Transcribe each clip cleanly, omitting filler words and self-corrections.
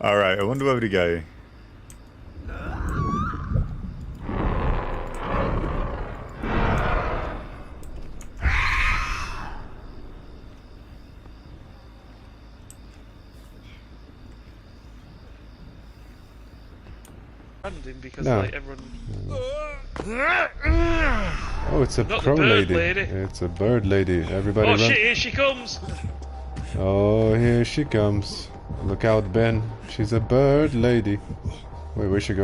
Alright, I wonder where to go. Because No. like everyone. Oh, it's a Not crow the bird lady. lady. It's a bird lady. Everybody Oh run. shit! Here she comes. Oh, here she comes. Look out, Ben. She's a bird lady. Wait, where'd she go?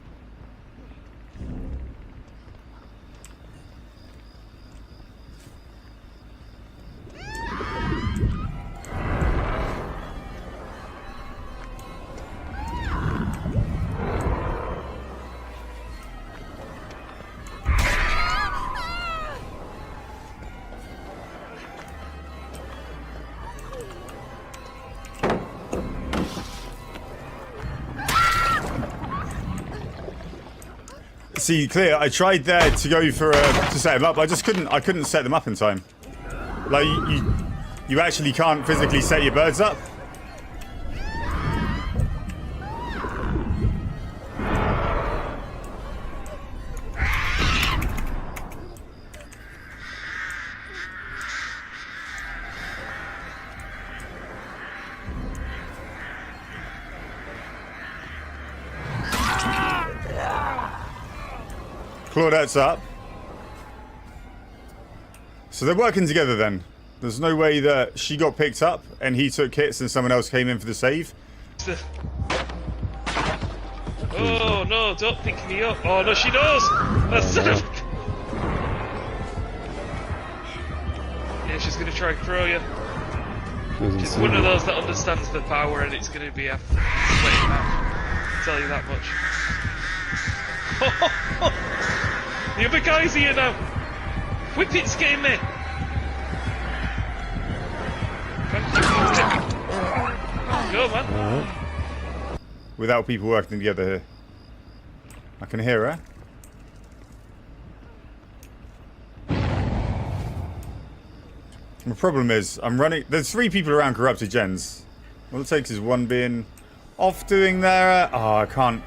See, clear. I tried there to go for to set them up. I just couldn't. I couldn't set them up in time. Like you actually can't physically set your birds up. Claudette's up. So they're working together then. There's no way that she got picked up and he took hits and someone else came in for the save. Oh no! Don't pick me up. Oh no, she does. Yeah, she's gonna try and throw you. Doesn't She's see one me. of those that understands the power, and it's gonna be a sweaty match. I'll tell you that much. The other guy's here now. Whippet's getting me. Go, man. Alright. Without people working together here. I can hear her. The problem is, I'm running... There's 3 people around corrupted gens. All it takes is one being off doing their... Oh, I can't...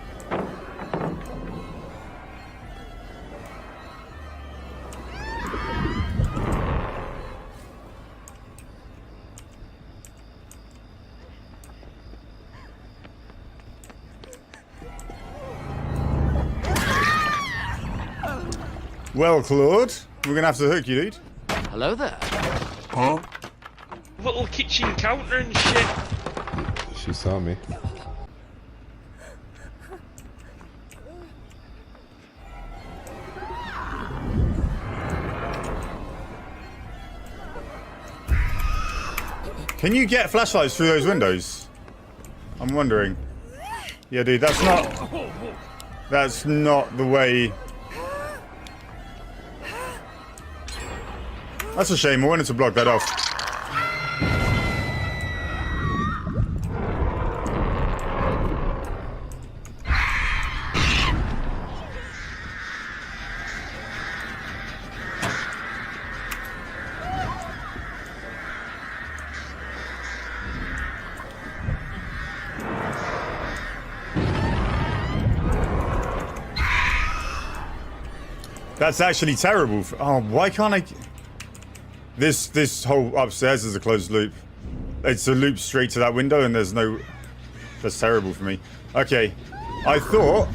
Well, Claude, we're gonna have to hook you, dude. Hello there. Huh? Little kitchen counter and shit. She saw me. Can you get flashlights through those windows? I'm wondering. Yeah, dude, that's not... That's not the way... That's a shame. I wanted to block that off. That's actually terrible. Oh, why can't I... This whole upstairs is a closed loop. It's a loop straight to that window and there's no... That's terrible for me. Okay. I thought...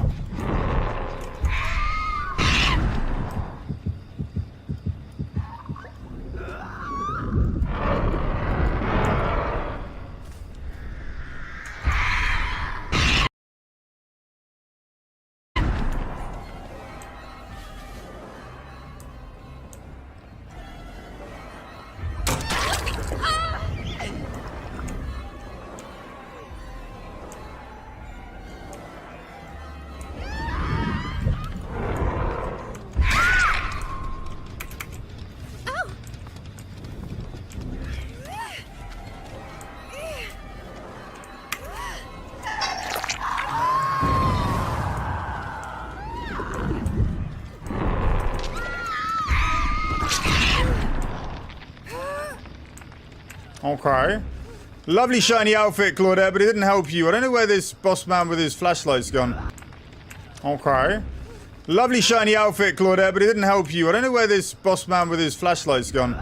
Okay. Lovely shiny outfit, Claudette, but it didn't help you. I don't know where this boss man with his flashlight's gone. Okay. Lovely shiny outfit, Claudette, but it didn't help you. I don't know where this boss man with his flashlight's gone.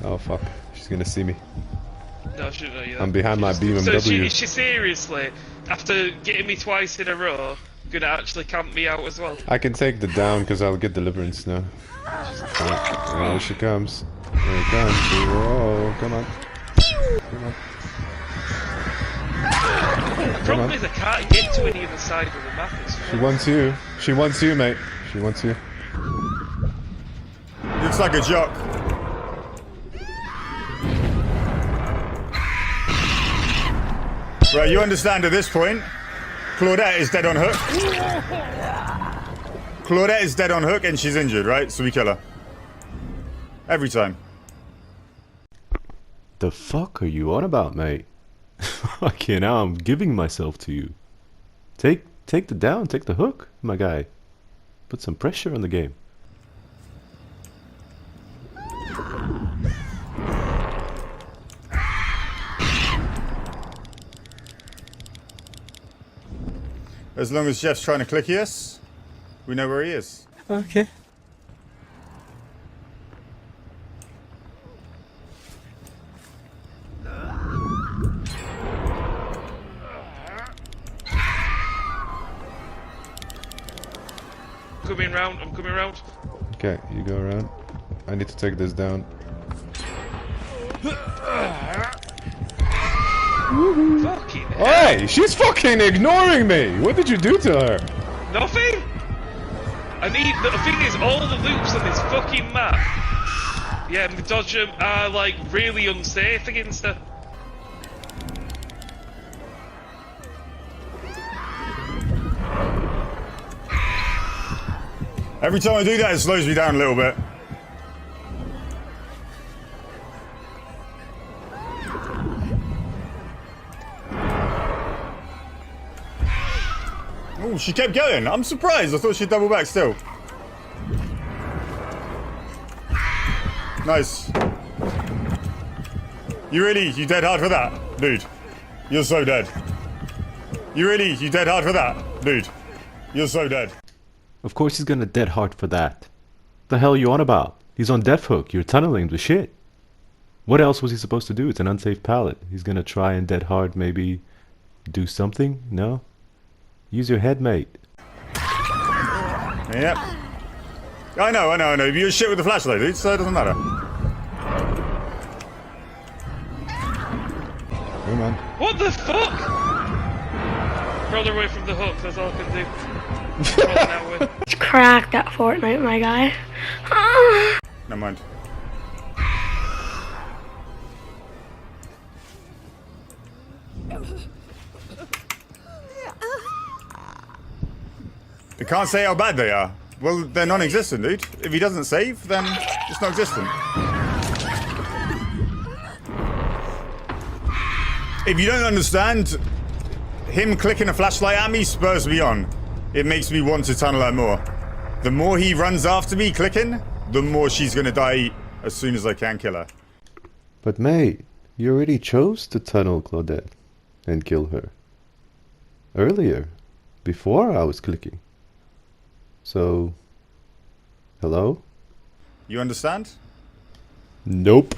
Oh fuck, she's gonna see me. No, I shouldn't know you. I'm behind my So BMW. is she seriously, after getting me twice in a row, gonna actually camp me out as well? I can take the down because I'll get deliverance now. Alright, here she comes. Here it comes. Whoa, come on. Come on. The problem is I can't get to any other side of the map. She wants you. She wants you, mate. She wants you. Looks like a jock. Right, you understand at this point, Claudette is dead on hook. Claudette is dead on hook and she's injured, right? So we kill her. Every time. The fuck are you on about, mate? Okay, now I'm giving myself to you. Take the down, take the hook, my guy. Put some pressure on the game. As long as Jeff's trying to click yes, we know where he is. Okay. I'm coming round. Okay, you go around. I need to take this down. Fucking hell. Hey, she's fucking ignoring me! What did you do to her? Nothing? I need, the thing is, all the loops on this fucking map, yeah, and the dodge are like really unsafe against her. Every time I do that, it slows me down a little bit. Oh, she kept going. I'm surprised. I thought she'd double back still. Nice. You dead hard for that? Dude. You're so dead. You dead hard for that? Dude. You're so dead. Of course he's gonna dead hard for that. The hell you on about? He's on death hook. You're tunneling the shit. What else was he supposed to do? It's an unsafe pallet. He's gonna try and dead hard maybe do something? No? Use your head, mate. Yep. I know. You're shit with the flashlight, dude, so it doesn't matter. Come on. What the fuck? Further away from the hook, that's all I can do. It's cracked at Fortnite, my guy. Never mind. You can't say how bad they are. Well, they're non-existent, dude. If he doesn't save, then it's not existent. If you don't understand, him clicking a flashlight at me spurs me on. It makes me want to tunnel her more. The more he runs after me clicking, the more she's gonna die as soon as I can kill her. But mate, you already chose to tunnel Claudette and kill her. Earlier. Before I was clicking. So... Hello? You understand? Nope.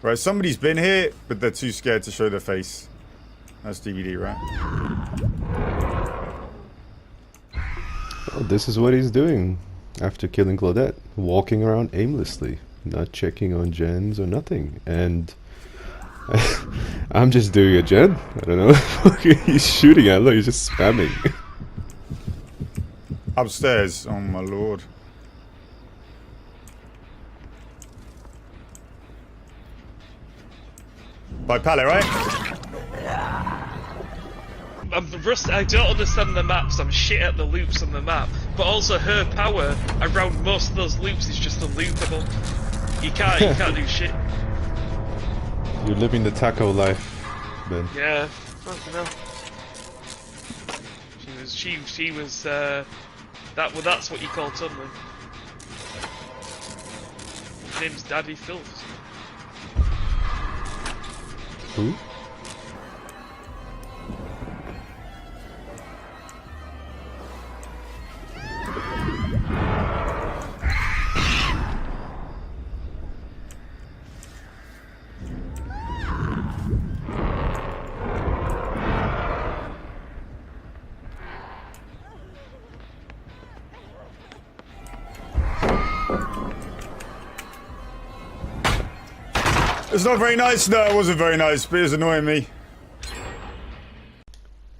Right, somebody's been here, but they're too scared to show their face. That's DVD, right? Well, this is what he's doing after killing Claudette. Walking around aimlessly. Not checking on gens or nothing. And... I'm just doing a gen. I don't know. He's shooting at. Look, he's just spamming. Upstairs. Oh my lord. By pallet, right? I'm rusty. I don't understand the maps. I'm shit at the loops on the map. But also her power around most of those loops is just unloopable. You can't do shit. You're living the taco life, Ben. Yeah, fucking hell. She was that's what you call tunneling. His name's Daddy Filth. Who? It's not very nice. No, it wasn't very nice, but it was annoying me.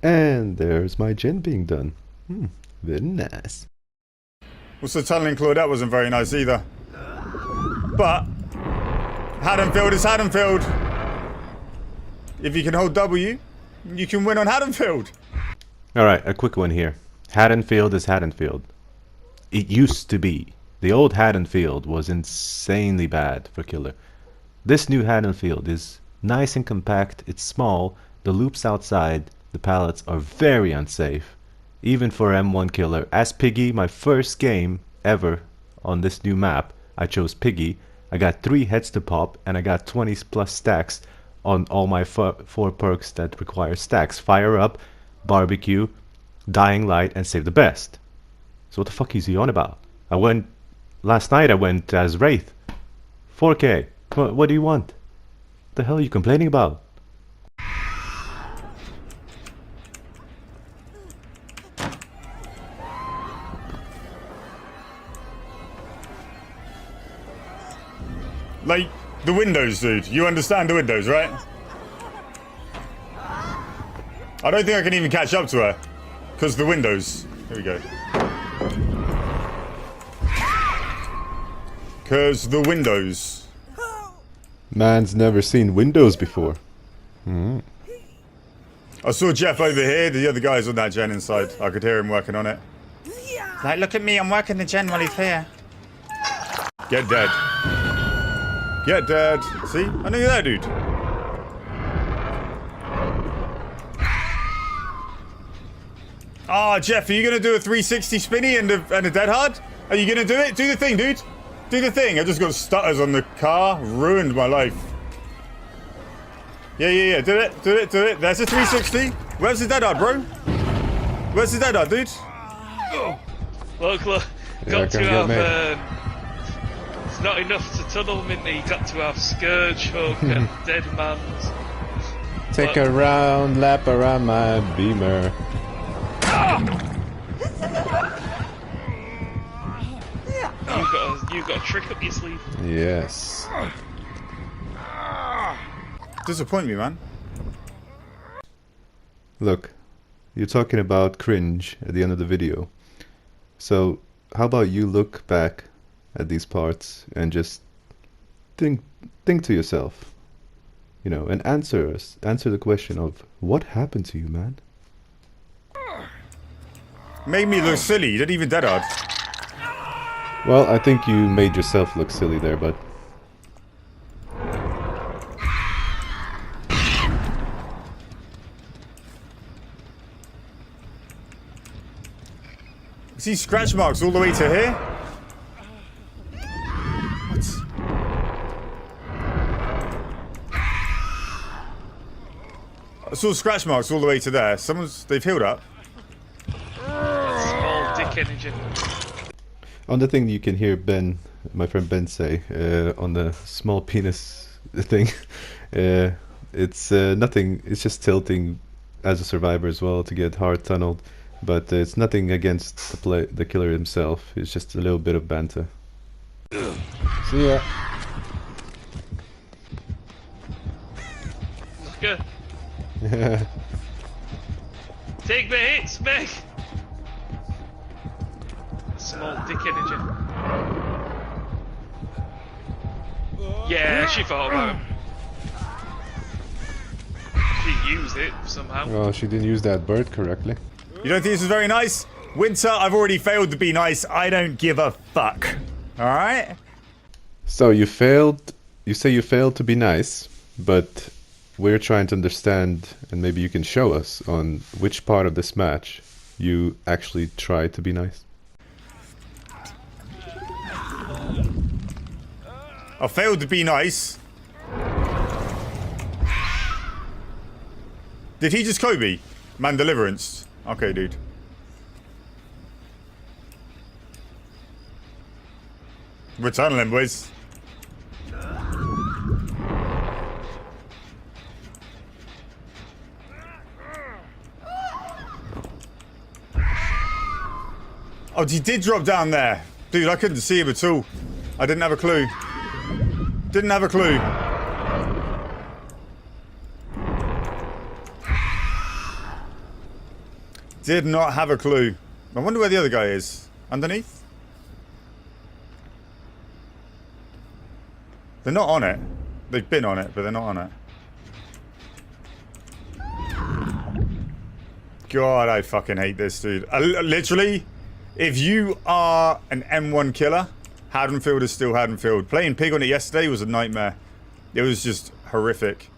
And there's my gen being done. Very nice. Also, tunneling Claudette wasn't very nice either. But Haddonfield is Haddonfield. If you can hold W, you can win on Haddonfield. Alright, a quick one here. Haddonfield is Haddonfield. It used to be. The old Haddonfield was insanely bad for killer. This new Haddonfield is nice and compact, it's small, the loops outside, the pallets are very unsafe. Even for M1 killer. As Piggy, my first game ever on this new map, I chose Piggy. I got 3 heads to pop and I got 20 plus stacks on all my 4 perks that require stacks. Fire Up, Barbecue, Dying Light, and Save the Best. So what the fuck is he on about? Last night I went as Wraith. 4K. What do you want? What the hell are you complaining about? Like, the windows, dude. You understand the windows, right? I don't think I can even catch up to her. Because the windows. Here we go. Because the windows. Man's never seen Windows before. I saw Jeff over here. The other guy's on that gen inside. I could hear him working on it. Like, look at me. I'm working the gen while he's here. Get dead. Get dead. See? I knew that, dude. Ah, Jeff, are you going to do a 360 spinny and a dead hard? Are you going to do it? Do the thing, dude. Do the thing. I just got stutters on the car. Ruined my life. Yeah. Do it. There's a 360. Where's the dead hard, bro? Where's the dead hard, dude? Look. Got to have... it's not enough to tunnel, Minty. You got to have Scourge, Hook, and Dead Man's. Take a round lap around my Beamer. You got a trick up your sleeve. Yes. Disappoint me, man. Look, you're talking about cringe at the end of the video. So, how about you look back at these parts and just think to yourself, you know, and answer the question of what happened to you, man? Made me look silly. You didn't even dead hard. Well, I think you made yourself look silly there, but See scratch marks all the way to here? What? I saw scratch marks all the way to there. They've healed up. Small dick energy. on the thing you can hear Ben, my friend Ben say, on the small penis thing, it's nothing, it's just tilting as a survivor as well to get hard tunneled. But it's nothing against the killer himself. It's just a little bit of banter. See ya. Good. Take the hits, Meg. Small dick energy. Yeah, she thought about him. She used it somehow. Well, she didn't use that bird correctly. You don't think this is very nice? Winter, I've already failed to be nice. I don't give a fuck. Alright? So you failed, you say you failed to be nice, but we're trying to understand, and maybe you can show us on which part of this match you actually tried to be nice. I failed to be nice. Did he just Kobe? Man deliverance. Okay, dude. We're tunneling, boys. Oh, he did drop down there. Dude, I couldn't see him at all. I didn't have a clue. Didn't have a clue. Did not have a clue. I wonder where the other guy is. Underneath? They're not on it. They've been on it, but they're not on it. God, I fucking hate this, dude. Literally, if you are an M1 killer, Haddonfield is still Haddonfield. Playing Pig on it yesterday was a nightmare. It was just horrific.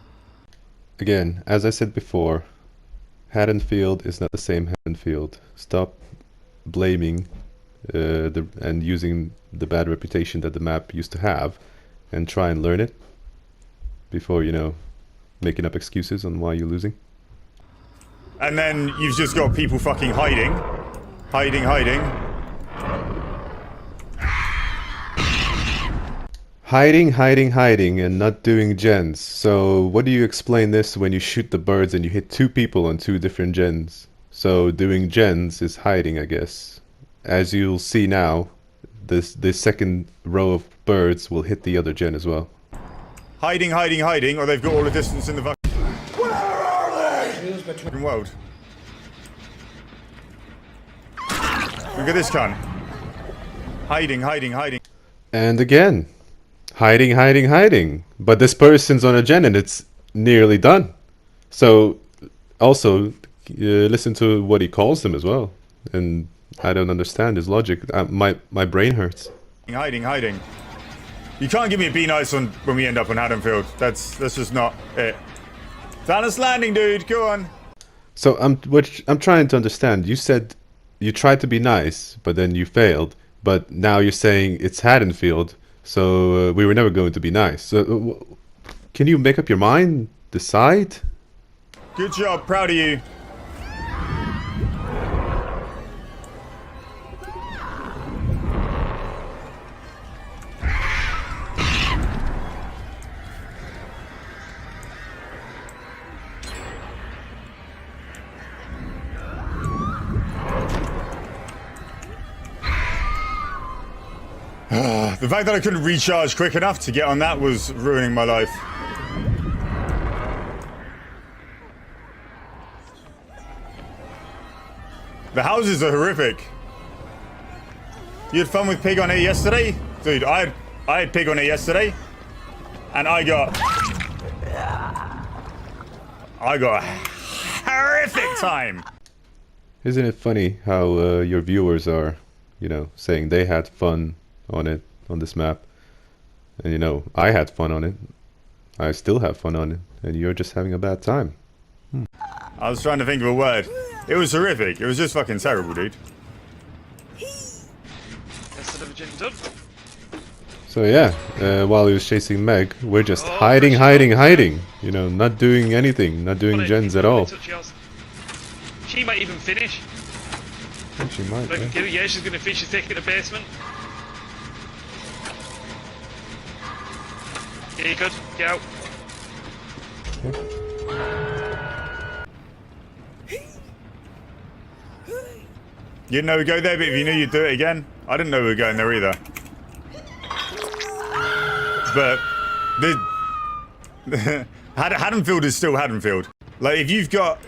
Again, as I said before, Haddonfield is not the same Haddonfield. Stop blaming and using the bad reputation that the map used to have, and try and learn it before, you know, making up excuses on why you're losing. And then you've just got people fucking hiding. Hiding. Hiding, and not doing gens. So what do you explain this when you shoot the birds and you hit 2 people on 2 different gens? So doing gens is hiding, I guess. As you'll see now, this second row of birds will hit the other gen as well. Hiding, or they've got all the distance in the fucking... Where are they? World. Look at this cunt. Hiding. And again, hiding. But this person's on a gen and it's nearly done. So also listen to what he calls them as well. And I don't understand his logic. My brain hurts. Hiding. You can't give me a be nice on when we end up on Haddonfield. That's just not it. Dallas Landing, dude. Go on. So I'm trying to understand. You said you tried to be nice, but then you failed. But now you're saying it's Haddonfield, so we were never going to be nice. So can you make up your mind? Decide? Good job. Proud of you. The fact that I couldn't recharge quick enough to get on that was ruining my life. The houses are horrific. You had fun with Pig on it yesterday? Dude, I had Pig on it yesterday. And I got a horrific time. Isn't it funny how your viewers are, you know, saying they had fun on it, on this map, and you know, I had fun on it, I still have fun on it, and you're just having a bad time. I was trying to think of a word. It was horrific. It was just fucking terrible, dude. Instead of a gin done. So yeah, while he was chasing Meg, we're just hiding, you know, not doing anything, not doing gens at all. She might even finish. I think she might, yeah. Yeah, she's gonna finish. She's taking the basement. Yeah, you good. Get out. You didn't know we'd go there, but if you knew you'd do it again. I didn't know we were going there either. But Haddonfield is still Haddonfield. Like, if you've got,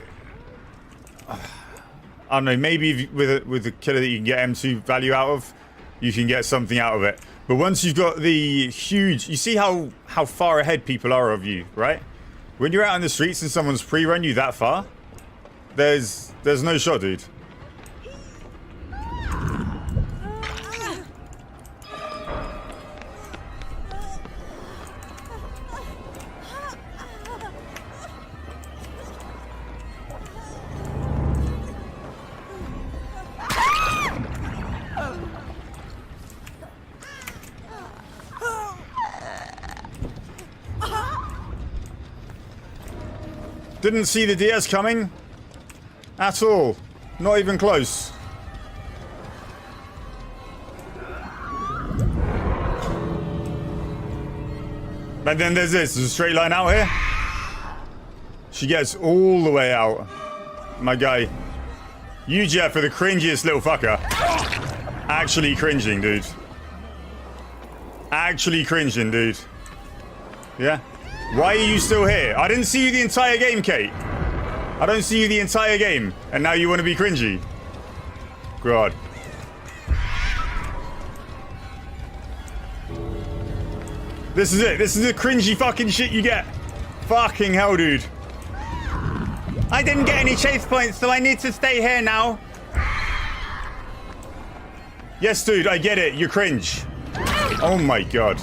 I don't know, maybe if with a killer that you can get M2 value out of, you can get something out of it. But once you've got the huge, you see how far ahead people are of you, right? When you're out in the streets and someone's pre-run you that far, there's no shot, dude. Didn't see the DS coming at all. Not even close. And then there's this. There's a straight line out here. She gets all the way out. My guy. You, Jeff, are the cringiest little fucker. Actually cringing, dude. Actually cringing, dude. Yeah? Why are you still here? I didn't see you the entire game, Kate. I don't see you the entire game. And now you want to be cringy. God. This is it. This is the cringy fucking shit you get. Fucking hell, dude. I didn't get any chase points, so I need to stay here now. Yes, dude, I get it. You're cringe. Oh my god.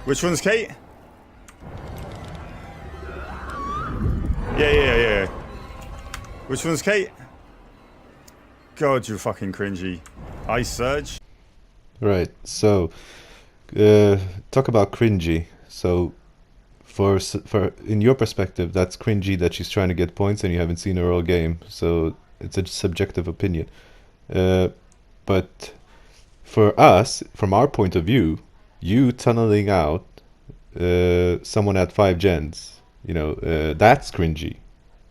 Which one's Kate? Yeah. Which one's Kate? God, you're fucking cringy. Ice Surge. Right. So, talk about cringy. So, for in your perspective, that's cringy that she's trying to get points and you haven't seen her all game. So it's a subjective opinion. But for us, from our point of view, you tunneling out someone at 5 gens, that's cringy.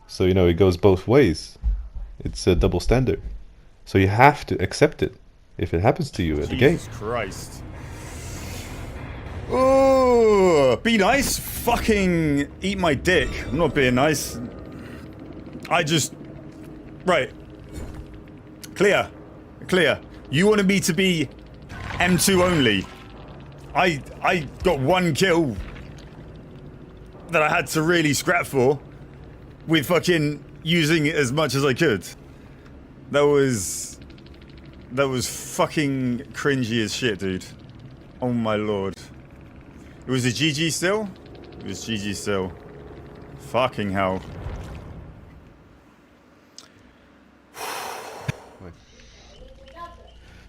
So it goes both ways. It's a double standard. So you have to accept it if it happens to you at the game. Jesus Christ. Oh, be nice? Fucking eat my dick. I'm not being nice. Right. Clear. You wanted me to be M2 only. I got 1 kill that I had to really scrap for with fucking using it as much as I could. That was fucking cringy as shit, dude. Oh my lord. It was a GG still? It was GG still. Fucking hell.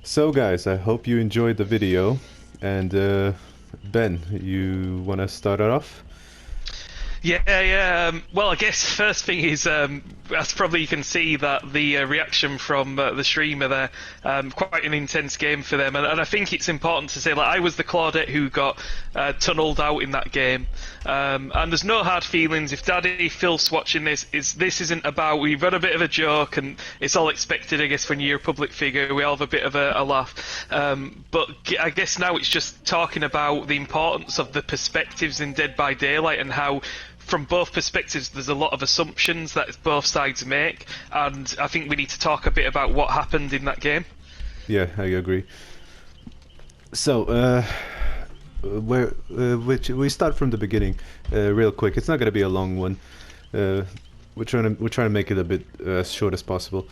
So guys, I hope you enjoyed the video. And Ben, you want to start it off? Yeah. Well, I guess first thing is, as probably you can see that the reaction from the streamer there, quite an intense game for them, and I think it's important to say, like, I was the Claudette who got tunneled out in that game, and there's no hard feelings. If Daddy Phil's watching this isn't about, we've got a bit of a joke, and it's all expected, I guess, when you're a public figure, we all have a bit of a laugh, but I guess now it's just talking about the importance of the perspectives in Dead by Daylight and how from both perspectives there's a lot of assumptions that both sides make, and I think we need to talk a bit about what happened in that game. Yeah, I agree. So, we start from the beginning, real quick. It's not going to be a long one. We're trying to make it a bit as short as possible.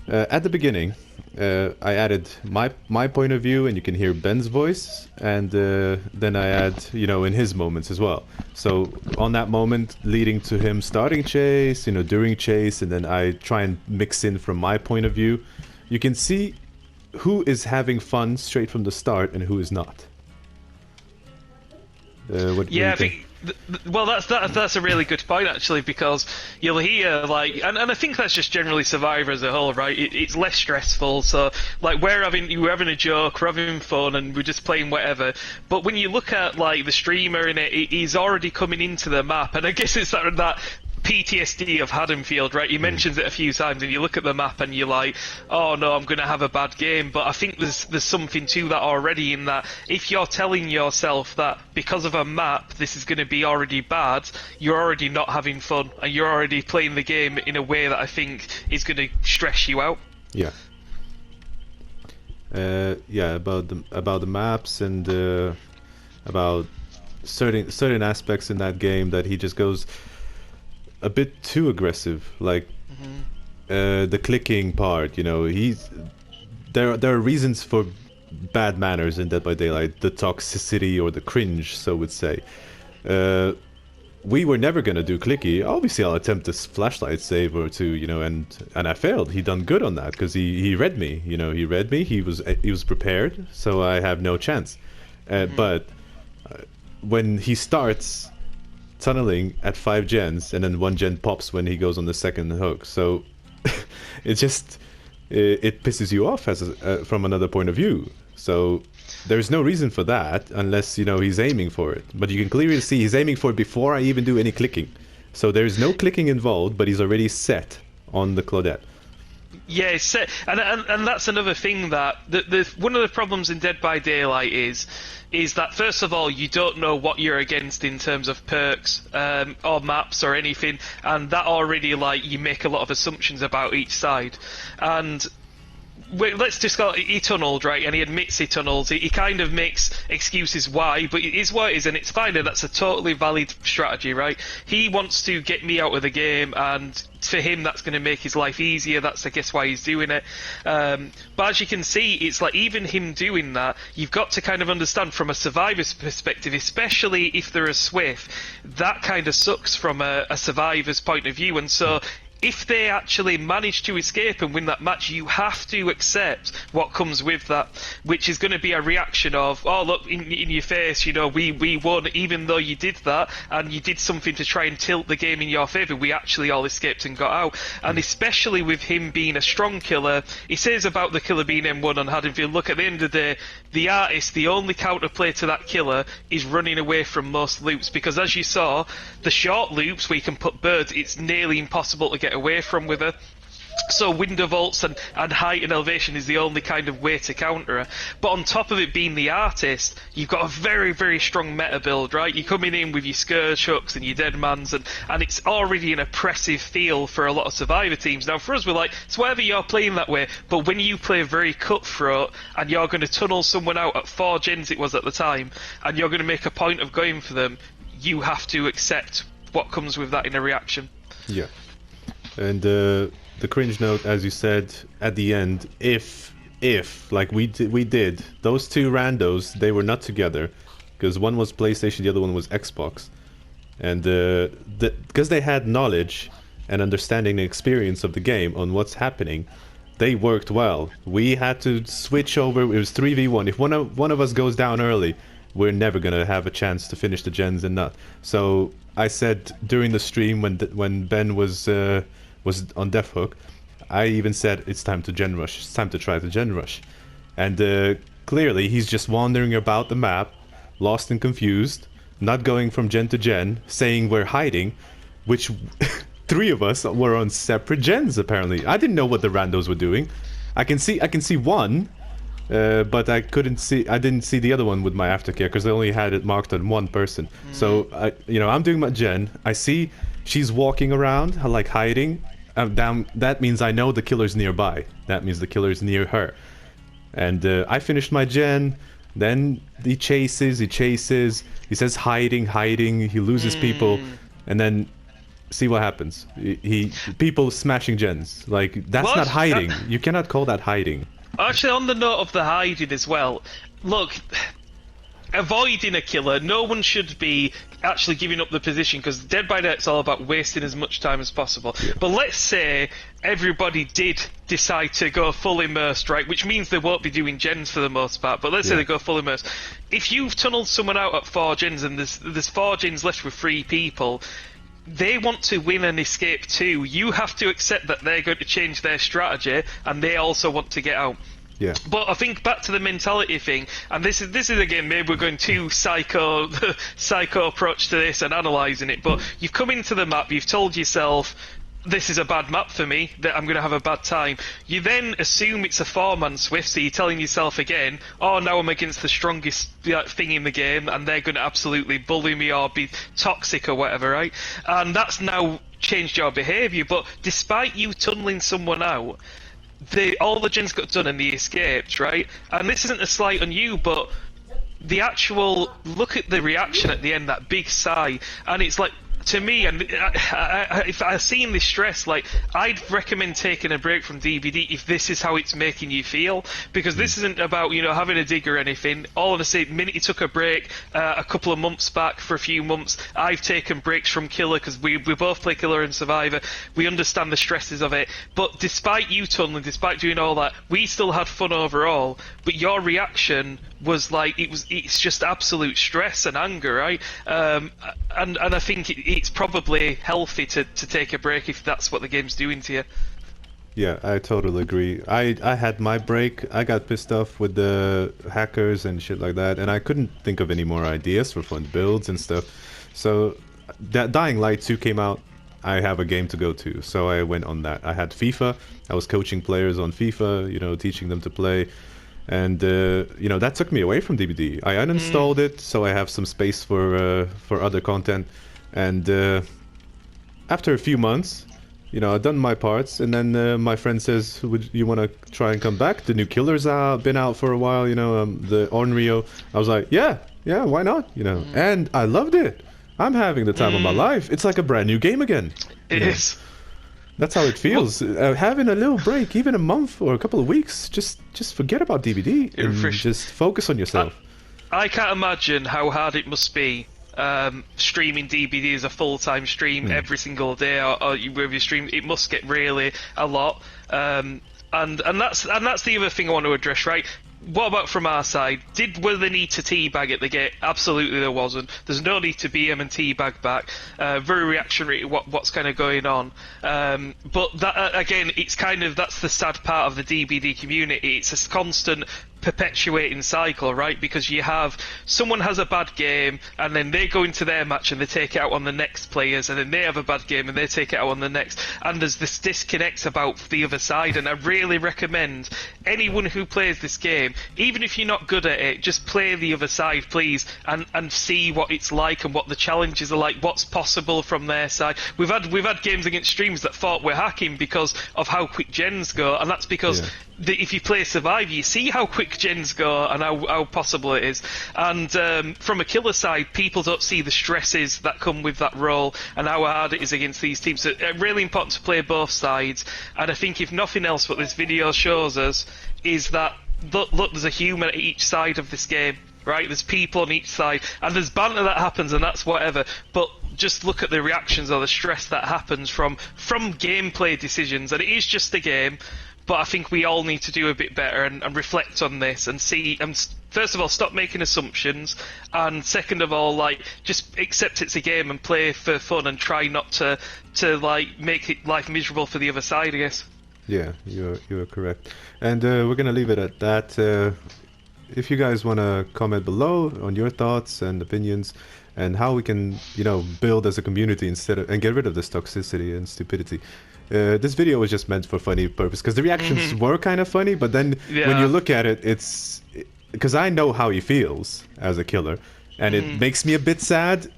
At the beginning, I added my point of view, and you can hear Ben's voice, and then I add, in his moments as well. So on that moment, leading to him starting chase, during chase, and then I try and mix in from my point of view. You can see who is having fun straight from the start and who is not. What do you think? Well, that's a really good point, actually, because you'll hear, like, and I think that's just generally Survivor as a whole, right? It's less stressful, so, like, we're having a joke, we're having fun, and we're just playing whatever. But when you look at, like, the streamer in it, he's already coming into the map, and I guess it's that PTSD of Haddonfield, right? He mentions it a few times, and you look at the map and you're like, oh no, I'm going to have a bad game. But I think there's something to that already, in that if you're telling yourself that because of a map this is going to be already bad, you're already not having fun, and you're already playing the game in a way that I think is going to stress you out. Yeah. About the maps and about certain aspects in that game that he just goes a bit too aggressive, like the clicking part. There are reasons for bad manners in Dead by Daylight, the toxicity or the cringe, so would say. We were never gonna do clicky. Obviously, I'll attempt this flashlight save or two, and I failed. He done good on that because he read me. He read me. He was prepared, so I have no chance. But when he starts tunneling at 5 gens, and then 1 gen pops when he goes on the second hook. So it just it pisses you off as from another point of view. So there's no reason for that unless he's aiming for it. But you can clearly see he's aiming for it before I even do any clicking. So there's no clicking involved, but he's already set on the Claudette. Yeah, and that's another thing that one of the problems in Dead by Daylight is that first of all you don't know what you're against in terms of perks or maps or anything, and that already you make a lot of assumptions about each side. And let's just go. He tunneled, right, and he admits he tunnels. He kind of makes excuses why, but it is what it is, and it's fine, and that's a totally valid strategy, right? He wants to get me out of the game, and for him that's going to make his life easier. That's, I guess, why he's doing it. But as you can see, it's like even him doing that, you've got to kind of understand from a survivor's perspective, especially if they're a Swift, that kind of sucks from a survivor's point of view. And so if they actually manage to escape and win that match, you have to accept what comes with that, which is going to be a reaction of, oh, look, in your face, we won, even though you did that, and you did something to try and tilt the game in your favour, we actually all escaped and got out. And especially with him being a strong killer, he says about the killer being M1 on Haddonfield, look, at the end of the day, the artist, the only counterplay to that killer is running away from most loops, because as you saw, the short loops where you can put birds, it's nearly impossible to get away from with her. So window vaults and height and elevation is the only kind of way to counter her. But on top of it being the artist, you've got a very, very strong meta build, right? You're coming in with your Scourge hooks and your Deadmans, and it's already an oppressive feel for a lot of Survivor teams. Now for us, we're like, it's whatever you're playing that way, but when you play very cutthroat and you're going to tunnel someone out at 4 gens it was at the time, and you're going to make a point of going for them, you have to accept what comes with that in a reaction. Yeah. And the cringe note, as you said, at the end, if like we did, those 2 randos, they were not together, because one was PlayStation, the other one was Xbox, and because they had knowledge and understanding and experience of the game on what's happening, they worked well. We had to switch over. It was 3v1. If one of us goes down early, we're never gonna have a chance to finish the gens and not. So I said during the stream when Ben was on Death Hook, I even said it's time to gen rush. It's time to try the gen rush, and clearly he's just wandering about the map, lost and confused, not going from gen to gen, saying we're hiding, which 3 of us were on separate gens apparently. I didn't know what the randos were doing. I can see one. But I didn't see the other one with my aftercare because I only had it marked on 1 person. So I'm doing my gen. I see she's walking around, hiding. That means I know the killer's nearby. That means the killer's near her. And I finished my gen. Then he chases. He says hiding. He loses people, and then see what happens. People smashing gens. That's What? not hiding. You cannot call that hiding. Actually, on the note of the hiding as well, look, avoiding a killer, no one should be actually giving up the position, because Dead by Daylight's all about wasting as much time as possible. Yeah. But let's say everybody did decide to go full immersed, right? Which means they won't be doing gens for the most part, but let's say they go full immersed. If you've tunneled someone out at 4 gens and there's 4 gens left with 3 people, they want to win and escape too. You have to accept that they're going to change their strategy, and they also want to get out. Yeah. But I think back to the mentality thing, and this is again, maybe we're going too psycho approach to this and analysing it, but you've come into the map, you've told yourself, this is a bad map for me, that I'm going to have a bad time. You then assume it's a 4-man Swift, so you're telling yourself again, oh, now I'm against the strongest thing in the game, and they're going to absolutely bully me or be toxic or whatever, right? And that's now changed your behaviour, but despite you tunneling someone out, all the gens got done and they escaped, right? And this isn't a slight on you, but the actual, look at the reaction at the end, that big sigh, and it's like, to me, and if I've seen this stress, like, I'd recommend taking a break from DBD if this is how it's making you feel, because this isn't about, you know, having a dig or anything. All of a sudden, minute you took a break a couple of months back for a few months, I've taken breaks from Killer because we both play Killer and Survivor. We understand the stresses of it, but despite you tunneling, despite doing all that, we still had fun overall. But your reaction was like, it's just absolute stress and anger, right? And I think it's probably healthy to take a break if that's what the game's doing to you. Yeah, I totally agree. I had my break. I got pissed off with the hackers and shit like that, and I couldn't think of any more ideas for fun builds and stuff. So that Dying Light 2 came out. I have a game to go to, so I went on that. I had FIFA. I was coaching players on FIFA, you know, teaching them to play. And you know, that took me away from DBD. I uninstalled it, so I have some space for other content. And after a few months, you know, I've done my parts, and then my friend says, "Would you want to try and come back? The new Killer's been out for a while, you know, the Onryo." I was like, "Yeah, why not?" You know, and I loved it. I'm having the time of my life. It's like a brand new game again. It is. That's how it feels. Having a little break, even a month or a couple of weeks, just forget about DBD and just focus on yourself. I can't imagine how hard it must be streaming DBD as a full-time stream every single day, or with your stream. It must get really a lot. And that's the other thing I want to address, right? What about from our side? Were the need to teabag at the gate? Absolutely there wasn't. There's no need to BM and teabag back. Very reactionary to what's kind of going on. But that again, it's kind of, that's the sad part of the DBD community. It's a constant perpetuating cycle, right? Because you have someone has a bad game, and then they go into their match and they take it out on the next players, and then they have a bad game and they take it out on the next, and there's this disconnect about the other side. And I really recommend anyone who plays this game, even if you're not good at it, just play the other side, please, and see what it's like and what the challenges are like, what's possible from their side. We've had games against streams that thought we're hacking because of how quick gens go, and that's because if you play Survivor, you see how quick gens go and how possible it is. And from a Killer side, people don't see the stresses that come with that role and how hard it is against these teams. So it's really important to play both sides. And I think if nothing else, what this video shows us is that, look, there's a human at each side of this game, right? There's people on each side, and there's banter that happens, and that's whatever. But just look at the reactions or the stress that happens from gameplay decisions. And it is just a game. But I think we all need to do a bit better and reflect on this and see. And first of all, stop making assumptions, and second of all, like, just accept it's a game and play for fun and try not to like make it life miserable for the other side, I guess. Yeah, you're correct. And we're gonna leave it at that. If you guys want to comment below on your thoughts and opinions, and how we can, you know, build as a community and get rid of this toxicity and stupidity. This video was just meant for funny purpose, because the reactions were kind of funny, but then when you look at it, it's because I know how he feels as a killer, and it makes me a bit sad,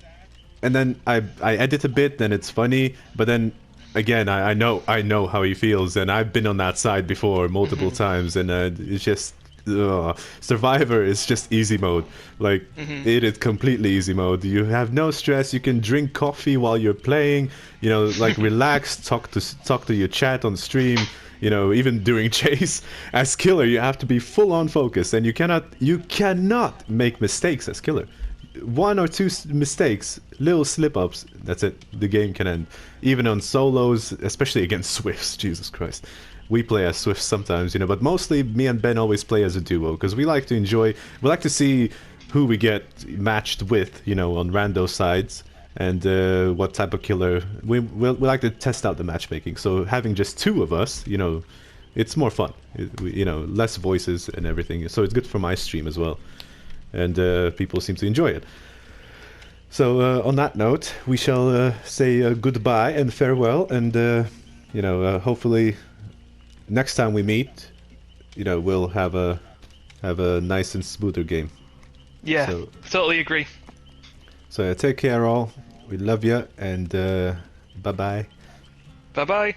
and then I edit a bit, then it's funny, but then again I know how he feels, and I've been on that side before multiple times, and it's just Survivor is just easy mode. Like, it is completely easy mode. You have no stress. You can drink coffee while you're playing, you know, like relax, talk to your chat on stream, you know, even during chase. As Killer, you have to be full on focus, and you cannot make mistakes as Killer. One or two mistakes, little slip-ups, that's it. The game can end. Even on solos, especially against Swifts, Jesus Christ. We play as Swifts sometimes, you know, but mostly me and Ben always play as a duo, because we like to see who we get matched with, you know, on rando sides, and what type of killer. We like to test out the matchmaking, so having just two of us, you know, it's more fun. You know, less voices and everything, so it's good for my stream as well, and people seem to enjoy it. So on that note, we shall say goodbye and farewell, and you know, hopefully next time we meet, you know, we'll have a nice and smoother game. Yeah, so, totally agree. So take care all. We love you, and bye bye. Bye bye.